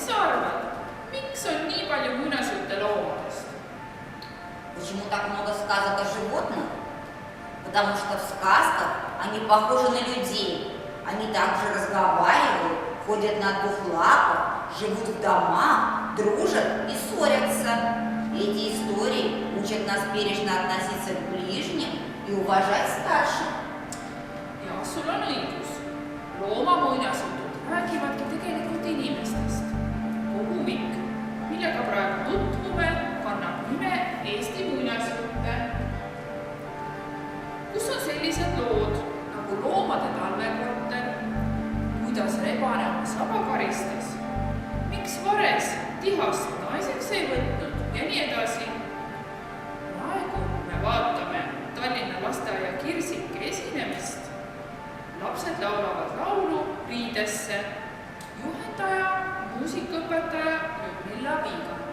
sa arvad, miks on nii palju muinasjutte loomadest? Почему так много сказок о животных? Потому что в сказках они похожи на людей. Они также разговаривают, ходят на двух лапах, живут в домах, дружат и ссорятся. Эти истории учат нас бережно относиться к ближним и уважать старших. Ja sul on õigus. Loomamuinasjutud räägivadki tegelikult inimestest. Kogumik, millega praegu tutvume, kannab nime Eesti muinasjutte. Kus on sellised lood nagu loomade talvekorter, kuidas rebane oma saba karistas, miks vares tihast naiseks ei võtnud ja nii edasi. Praegu me vaatame Tallinna lasteaia Kirsike esinemist. Lapsed laulavad laulu Riidesse. Juhendaja, muusikaõpetaja Ludmilla Viiga.